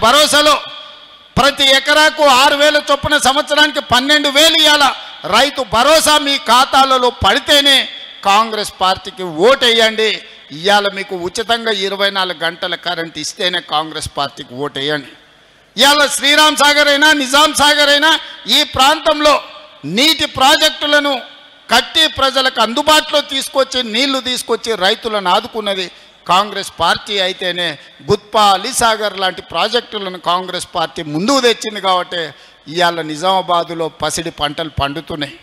భరోసాలో ప్రతి ఎకరాకు 6,000 చొప్పున సంవత్సరానికి 12,000 ఇవ్వాల రైతు భరోసా మీ ఖాతాలలో పడితేనే కాంగ్రెస్ పార్టీకి ఓటేయండి. ఇవాళ మీకు ఉచితంగా 24 గంటల కరెంట్ ఇస్తేనే కాంగ్రెస్ పార్టీకి ఓటేయండి. ఇవాళ శ్రీరామ్ సాగర్ అయినా నిజాం సాగర్ అయినా ఈ ప్రాంతంలో నీటి ప్రాజెక్టులను కట్టి ప్రజలకు అందుబాటులో తీసుకొచ్చి నీళ్లు తీసుకొచ్చి రైతులను ఆదుకున్నది కాంగ్రెస్ పార్టీ అయితేనే గుత్పా అలీసాగర్ లాంటి ప్రాజెక్టులను కాంగ్రెస్ పార్టీ ముందుకు తెచ్చింది. కాబట్టి ఇవాళ నిజామాబాదులో పసిడి పంటలు పండుతున్నాయి.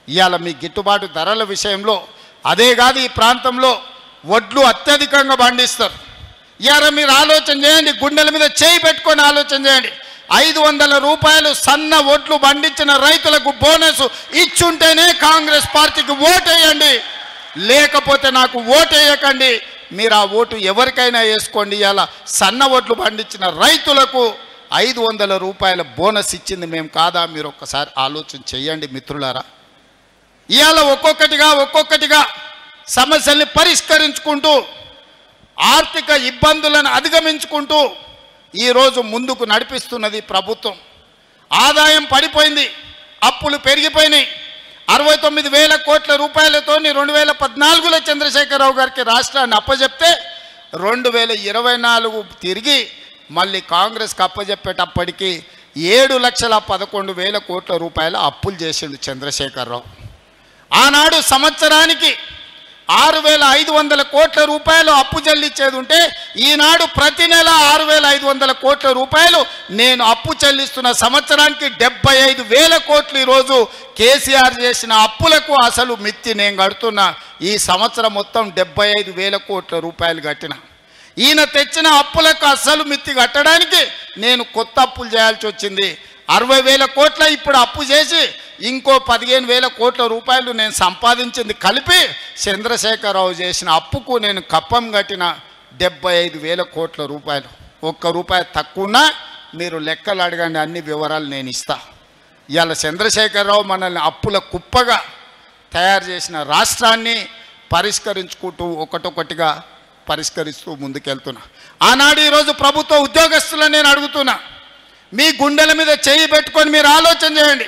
ఇవాళ మీ గిట్టుబాటు ధరల విషయంలో అదే కాదు, ఈ ప్రాంతంలో వడ్లు అత్యధికంగా పండిస్తారు. ఇవాళ మీరు ఆలోచన చేయండి, గుండెల మీద చేయి పెట్టుకొని ఆలోచన చేయండి. 500 రూపాయలు సన్న ఓట్లు పండించిన రైతులకు బోనస్ ఇచ్చుంటేనే కాంగ్రెస్ పార్టీకి ఓటేయండి, లేకపోతే నాకు ఓటేయకండి. మీరు ఆ ఓటు ఎవరికైనా వేసుకోండి. ఇలా సన్న ఓట్లు పండించిన రైతులకు 500 రూపాయల బోనస్ ఇచ్చింది మేము కాదా? మీరు ఒక్కసారి ఆలోచన చేయండి మిత్రులారా. ఇవాళ ఒక్కొక్కటిగా సమస్యల్ని పరిష్కరించుకుంటూ ఆర్థిక ఇబ్బందులను అధిగమించుకుంటూ ఈరోజు ముందుకు నడిపిస్తున్నది ప్రభుత్వం. ఆదాయం పడిపోయింది, అప్పులు పెరిగిపోయినాయి. 69,000 కోట్ల రూపాయలతో 2014లో చంద్రశేఖరరావు గారికి రాష్ట్రాన్ని అప్పచెప్తే 2024 తిరిగి మళ్ళీ కాంగ్రెస్కి అప్పచెప్పేటప్పటికి 7,11,000 కోట్ల రూపాయల అప్పులు చేసిండు చంద్రశేఖరరావు. ఆనాడు సంవత్సరానికి 6,500 కోట్ల రూపాయలు అప్పు చెల్లించేది ఉంటే ఈనాడు ప్రతి నెల 6,500 కోట్ల రూపాయలు నేను అప్పు చెల్లిస్తున్న. సంవత్సరానికి 75,000 కోట్లు ఈరోజు కేసీఆర్ చేసిన అప్పులకు అసలు మిత్తి నేను కడుతున్నా. ఈ సంవత్సరం మొత్తం 75,000 కోట్ల రూపాయలు కట్టిన. ఈయన తెచ్చిన అప్పులకు అసలు మిత్తి కట్టడానికి నేను కొత్త అప్పులు చేయాల్సి వచ్చింది. 60,000 కోట్ల ఇప్పుడు అప్పు చేసి ఇంకో 15,000 కోట్ల రూపాయలు నేను సంపాదించింది కలిపి చంద్రశేఖరరావు చేసిన అప్పుకు నేను కప్పం కట్టిన 75,000 కోట్ల రూపాయలు. ₹1 తక్కువన్నా మీరు లెక్కలు అడగండి, అన్ని వివరాలు నేను ఇస్తా. ఇవాళ చంద్రశేఖరరావు మనల్ని అప్పుల కుప్పగా తయారు చేసిన రాష్ట్రాన్ని పరిష్కరించుకుంటూ ఒకటొకటిగా పరిష్కరిస్తూ ముందుకెళ్తున్నా. ఆనాడు ఈరోజు ప్రభుత్వ ఉద్యోగస్తులను నేను అడుగుతున్నా, మీ గుండెల మీద చేయి పెట్టుకొని మీరు ఆలోచన చేయండి.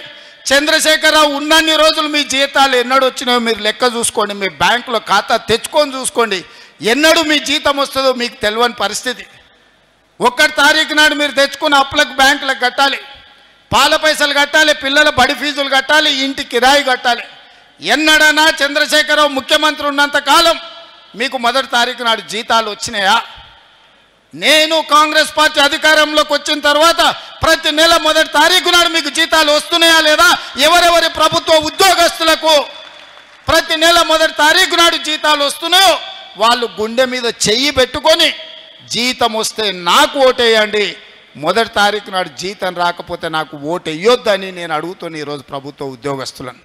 చంద్రశేఖరరావు ఉన్నన్ని రోజులు మీ జీతాలు ఎన్నడూ వచ్చినాయో మీరు లెక్క చూసుకోండి. మీ బ్యాంకులో ఖాతా తెచ్చుకొని చూసుకోండి. ఎన్నడూ మీ జీతం వస్తుందో మీకు తెలియని పరిస్థితి. 1 తారీఖు నాడు మీరు తెచ్చుకున్న అప్పులకు బ్యాంకులకు కట్టాలి, పాల పైసలు కట్టాలి, పిల్లల బడి ఫీజులు కట్టాలి, ఇంటి కిరాయి కట్టాలి. ఎన్నడన్నా చంద్రశేఖరరావు ముఖ్యమంత్రి ఉన్నంత కాలం మీకు 1 తారీఖు నాడు జీతాలు వచ్చినాయా? నేను కాంగ్రెస్ పార్టీ అధికారంలోకి వచ్చిన తర్వాత ప్రతి నెల 1 తారీఖు నాడు మీకు జీతాలు వస్తున్నాయా లేదా? ఎవరెవరి ప్రభుత్వ ఉద్యోగస్తులకు ప్రతి నెల 1 తారీఖు నాడు జీతాలు వస్తున్నాయో వాళ్ళు గుండె మీద చెయ్యి పెట్టుకొని జీతం వస్తే నాకు ఓటేయండి, 1 తారీఖు నాడు జీతం రాకపోతే నాకు ఓటు వేయొద్దని నేను అడుగుతున్నా ఈరోజు ప్రభుత్వ ఉద్యోగస్తులను.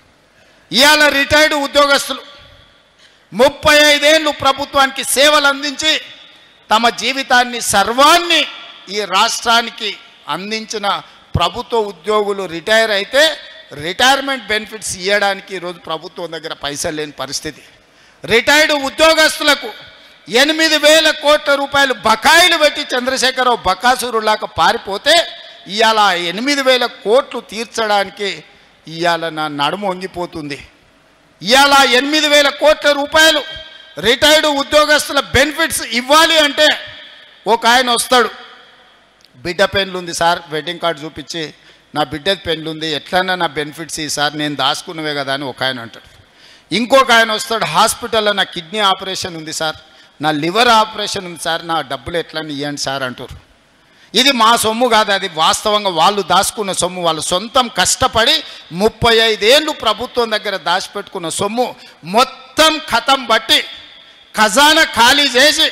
ఇవాళ రిటైర్డ్ ఉద్యోగస్తులు 35 ఏళ్ళు ప్రభుత్వానికి సేవలు అందించి తమ జీవితాన్ని సర్వాన్ని ఈ రాష్ట్రానికి అందించిన ప్రభుత్వ ఉద్యోగులు రిటైర్ అయితే రిటైర్మెంట్ బెనిఫిట్స్ ఇవ్వడానికి ఈరోజు ప్రభుత్వం దగ్గర పైసలు లేని పరిస్థితి. రిటైర్డ్ ఉద్యోగస్తులకు 8,000 కోట్ల రూపాయలు బకాయిలు పెట్టి చంద్రశేఖరరావు బకాసురులాగా పారిపోతే ఇవాళ 8,000 కోట్లు తీర్చడానికి ఇవాళ నా నడుము వంగిపోతుంది. ఇవాళ 8,000 కోట్ల రూపాయలు రిటైర్డ్ ఉద్యోగస్తుల బెనిఫిట్స్ ఇవ్వాలి అంటే ఒక ఆయన వస్తాడు, బిడ్డ పెన్లు ఉంది సార్, వెడ్డింగ్ కార్డు చూపించి నా బిడ్డ పెన్లు ఉంది, ఎట్లన్నా నా బెనిఫిట్స్ ఈ సార్, నేను దాచుకున్నవే కదా అని ఒక ఆయన అంటాడు. ఇంకొక ఆయన వస్తాడు, హాస్పిటల్లో నా కిడ్నీ ఆపరేషన్ ఉంది సార్, నా లివర్ ఆపరేషన్ ఉంది సార్, నా డబ్బులు ఎట్లన్నా ఇవ్వండి సార్ అంటారు. ఇది మా సొమ్ము కాదు, అది వాస్తవంగా వాళ్ళు దాచుకున్న సొమ్ము. వాళ్ళు సొంతం కష్టపడి 35 ఏళ్ళు ప్రభుత్వం దగ్గర దాచిపెట్టుకున్న సొమ్ము మొత్తం ఖతం బట్టి ఖజానా ఖాళీ చేసి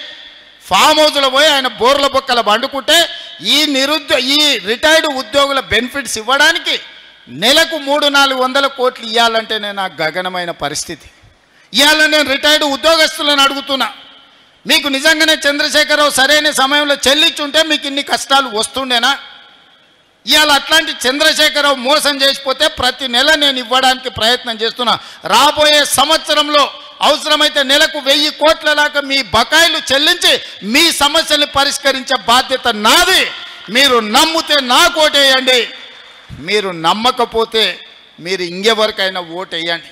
ఫామ్ హౌస్లో పోయి ఆయన బోర్ల బొక్కల వండుకుంటే ఈ రిటైర్డ్ ఉద్యోగుల బెనిఫిట్స్ ఇవ్వడానికి నెలకు 300-400 కోట్లు ఇవ్వాలంటే నేను గగనమైన పరిస్థితి. ఇవాళ నేను రిటైర్డ్ ఉద్యోగస్తులను అడుగుతున్నా, మీకు నిజంగానే చంద్రశేఖరరావు సరైన సమయంలో చెల్లించుంటే మీకు ఇన్ని కష్టాలు వస్తుండేనా? ఇవాళ అట్లాంటి చంద్రశేఖరరావు మోసం చేసిపోతే ప్రతి నెల నేను ఇవ్వడానికి ప్రయత్నం చేస్తున్నా. రాబోయే సంవత్సరంలో అవసరమైతే నెలకు 1000 కోట్ల దాకా మీ బకాయిలు చెల్లించి మీ సమస్యల్ని పరిష్కరించే బాధ్యత నాది. మీరు నమ్మితే నాకు ఓటేయండి, మీరు నమ్మకపోతే మీరు ఇంకెవరికైనా ఓటేయండి.